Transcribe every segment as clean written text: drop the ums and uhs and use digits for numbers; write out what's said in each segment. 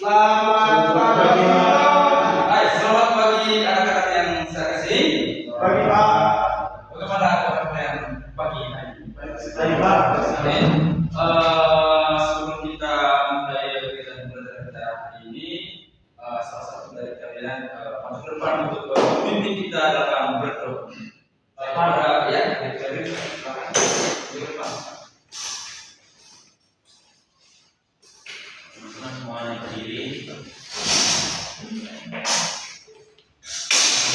Selamat pagi. Hai, selamat pagi anak-anak yang saya kasih. Pagi Pak. Bagaimana kabarnya yang pagi hari? Pagi Pak. Sebelum kita mulai kegiatan belajar kita hari ini, salah satu dari kalian masuk ke depan untuk memimpin kita dalam berdoa. Pada ya, dari silakan di depan. Teman-teman semuanya berdiri.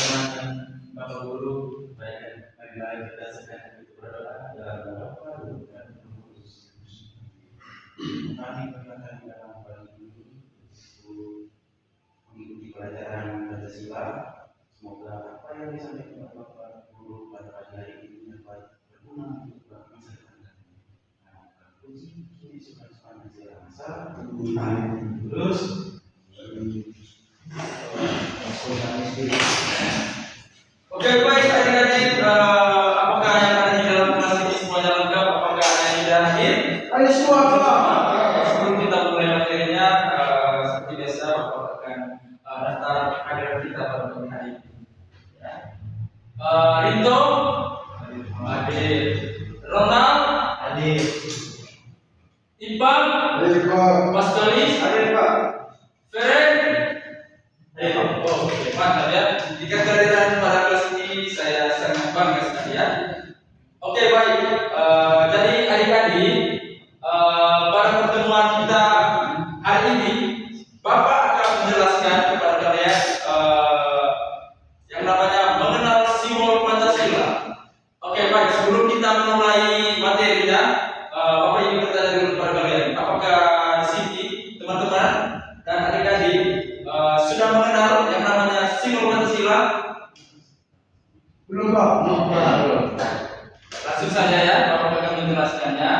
Teman-teman Bapak Guru, baik pagi-pagi kita sedang berdoa dalam beberapa dan kami perkenalkan dalam pagi ini untuk mengikuti pelajaran Pancasila. Semoga apa yang disampaikan oleh Bapak Guru pada pagi hari ini dapat berguna untuk masa depan kami. Puji kini sudah sepanjang masa. Terus Oke, baik adik-adik, apakah yang ada di dalam kelas ini semuanya lengkap? Apakah ada yang tidak hadir? Ada semua Pak. Sebelum kita mulai materinya, seperti biasa Bapak akan daftar hadiran kita pada pagi hari ini. Ya. Rinto, hadir. Ronald, Hadir. Ipang, Hadir Pak. Mas Dolis, Hadir Pak. Feren, hadir. Oh, oke, mantap ya. Jika kehadiran pada kelas ini saya sangat bangga sekali ya. Oke, baik. Jadi adik-adik, pada pertemuan kita hari ini, Bapak akan menjelaskan kepada kalian yang namanya mengenal simbol Pancasila. Oke, baik. Sebelum kita memulai materinya, Bapak ingin bertanya dulu kepada kalian, apakah di sini teman-teman dan adik-adik sudah mengenal yang namanya simbol Pancasila? Belum Pak. Belum. Langsung saja ya, Bapak akan menjelaskannya.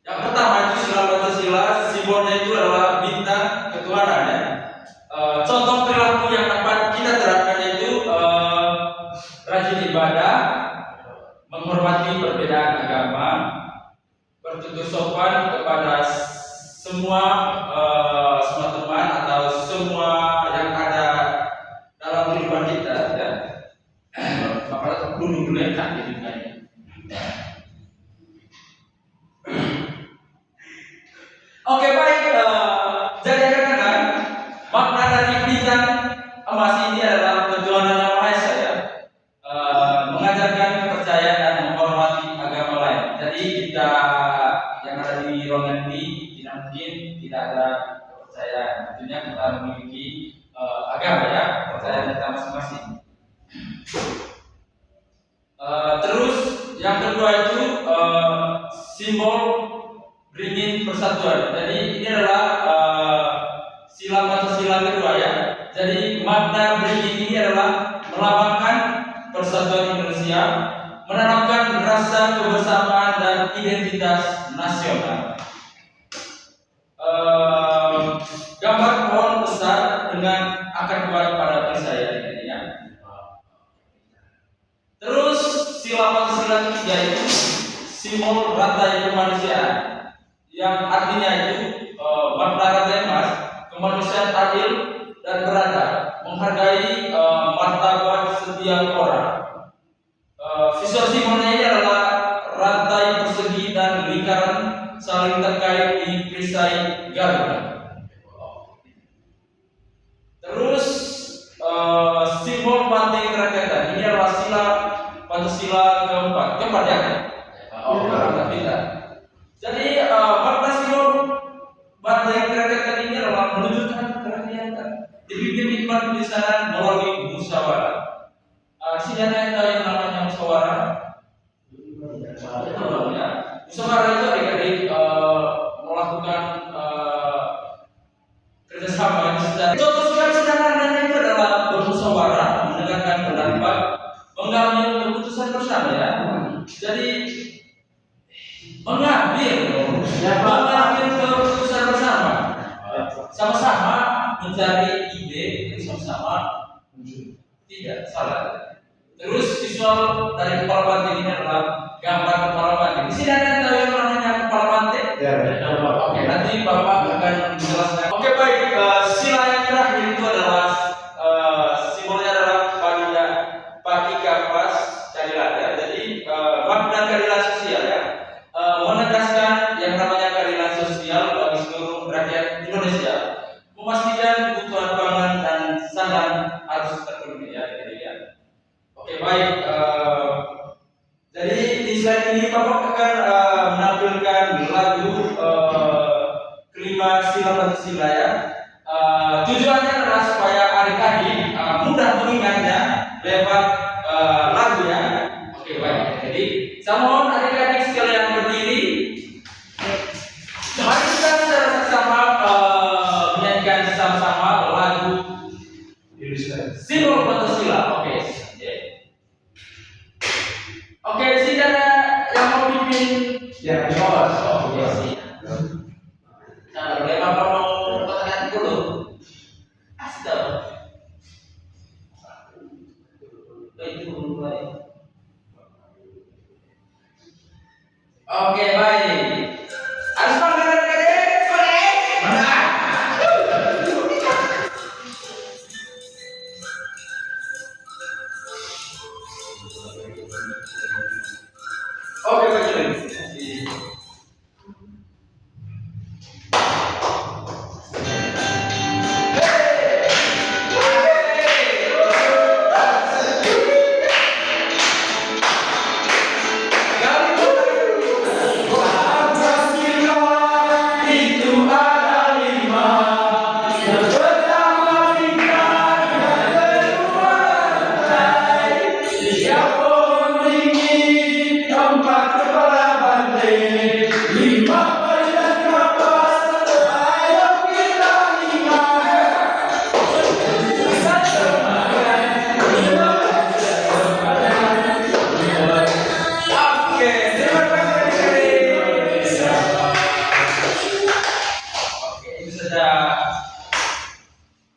Yang pertama itu sila Pancasila, simbolnya itu adalah bintang ketuhanan ya. Contoh perilaku yang dapat kita terapkan itu rajin ibadah, menghormati perbedaan agama, bertutur sopan kepada semua teman atau semua yang ada dalam kehidupan kita ya. Bapak dulu ya Kak gitu kayaknya. Oke, baik. Jadi anak-anak, makna dari bintang emas ini adalah ketuhanan Yang Maha Esa ya. Mengajarkan kepercayaan dan menghormati agama lain. Jadi kita yang ada di ruangan ini tidak mungkin tidak ada kepercayaan. Tentunya kita memiliki agama ya, kepercayaan kita masing-masing. Terus yang kedua itu simbol beringin persatuan. Jadi ini adalah sila Pancasila kedua ya. Jadi makna beringin ini adalah melambangkan persatuan Indonesia, menanamkan rasa kebersamaan dan identitas nasional. Gambar pohon besar dengan akar kuat pada perisai ini ya. Terus sila Pancasila ketiga itu simbol rantai kemanusiaan, yang artinya itu makna rantai emas, kemanusiaan adil dan beradab, menghargai martabat setiap orang. Visual simbolnya ini adalah rantai persegi dan lingkaran saling terkait di perisai Garuda. Terus simbol Banteng Krakatau ini adalah sila Pancasila keempat ya. Tidak. Jadi makna simbol Banteng Krakatau ini adalah menunjukkan kerakyatan, dipimpin hikmat kebijaksanaan melalui musyawarah. Di sini ada yang namanya musyawarah. Betul ya. Musyawarah itu adik-adik melakukan kerjasama secara. Contoh sederhana itu adalah bermusyawarah, mendengarkan pendapat, mengambil keputusan bersama ya. Jadi mengambil keputusan bersama, sama-sama mencari ide yang sama-sama tidak salah. Terus visual dari kepala banteng ini adalah gambar kepala banteng. Di sini ada yang tahu yang namanya kepala banteng? Ya. Oke, nanti Bapak akan menjelaskan. Oke, baik. Sila yang terakhir itu adalah simbolnya adalah pagi kapas keadilan ya. Jadi makna keadilan sosial ya, menegaskan yang namanya keadilan sosial bagi seluruh rakyat Indonesia, memastikan kebutuhan pangan dan sandang harus terpenuhi ya. Jadi ya. Oke, baik. Jadi di slide ini Bapak akan menampilkan lagu kelima sila Pancasila ya. Tujuannya adalah supaya adik-adik mudah mengingatnya lewat lagunya. Oke, baik. Jadi saya mohon adik-adik sekalian berdiri. Mari kita secara sama menyanyikan sama-sama lagu simbol Pancasila. Oke. Oke, di sini ada yang mau pimpin Ya, coba. Oke, sih. Nah, boleh Bapak mau katakan dulu? Astaga. Itu mulai. Oke, baik. Harus panggil adik-adik, sore. Mana? Oke, baik.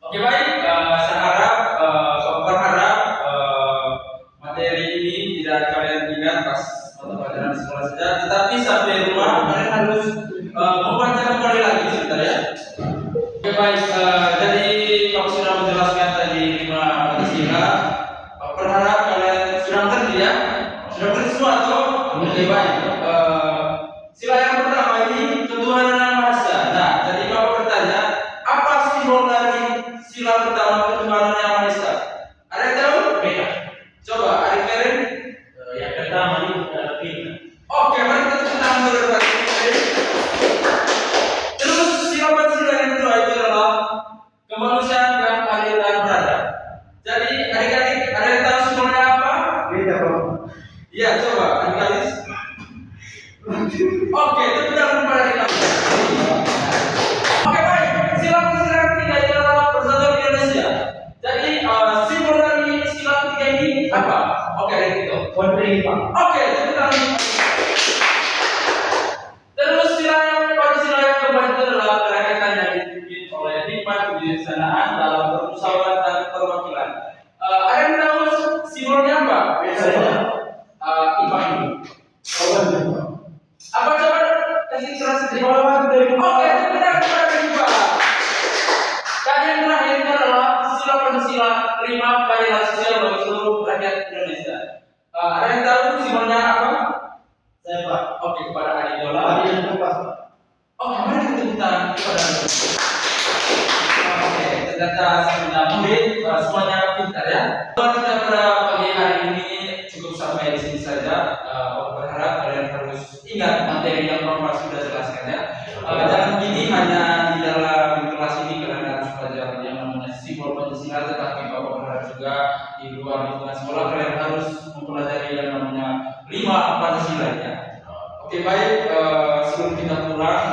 Oke, baik, saya harap berharap materi ini tidak kalian ingat pas mata pelajaran sekolah saja, tetapi sampai rumah kalian harus membaca kembali lagi sebentar ya. Oke, baik, jadi Pak sudah menjelaskan tadi 5 Pancasila. Berharap kalian sudah mengerti ya, sudah mengerti semua atau? Oke, baik. Sila yang pertama ini ketuhanan yang Maha Esa. Nah, jadi Bapak bertanya, apa simbol dari sila pertama ketuhanan yang Maha Esa? Ada yang tahu? Beda. Coba, Adik Karen. Yang pertama ini adalah bintang. Oke, mari kita tepuk tangan dulu. Terus sila Pancasila yang kedua itu adalah kemanusiaan yang adil dan beradab. Jadi adik-adik ada yang tahu simbolnya apa? Beda, Bang. Iya, coba adik-adik. Oke, tepuk tangan kepada kita. Oke, baik. Sila Pancasila ketiga itu adalah persatuan Indonesia. Jadi simbol dari sila ketiga ini apa? Oke, ada itu. Menerima. Oke, tepuk tangan. Terus sila yang Pancasila yang keempat itu adalah kerakyatan yang dipimpin oleh nikmat kebijaksanaan dalam permusyawaratan dan perwakilan. Ada yang tahu simbolnya apa? Biasanya IPA ini. Apa coba kasih jelas sedikit? Oke, tepuk tangan kepada IPA. Dan yang terakhir itu adalah sila Pancasila 5 keadilan sosial bagi seluruh rakyat Indonesia. Ada yang tahu simbolnya apa? Saya, Pak. Oke, kepada Adik Dola. Tadi yang lepas, Pak. Oke, mari kita tepuk tangan kepada Anda. Oke, ternyata sudah murid, semuanya pintar ya. Kalau kita pada pagi hari ini cukup sampai di sini saja. Berharap kalian harus ingat materi yang Bapak sudah jelaskan ya. Jangan gini hanya di dalam kelas ini kalian harus belajar yang namanya simbol Pancasila, tetapi Bapak berharap juga di luar lingkungan sekolah kalian harus mempelajari yang namanya 5 Pancasila ya. Oke, baik, sebelum kita pulang,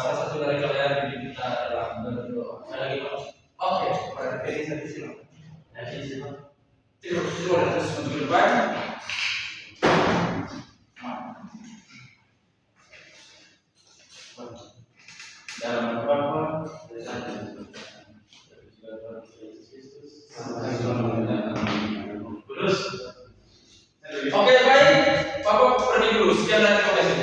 salah satu dari kalian yang kita adalah berdoa. Saya lagi Pak. Oke, pada Ferry saya silakan. Ya, silakan. Terus untuk ke depan. Dalam apa? Terus. Oke, baik. Bapak pergi dulu. Sekian dari Komisi.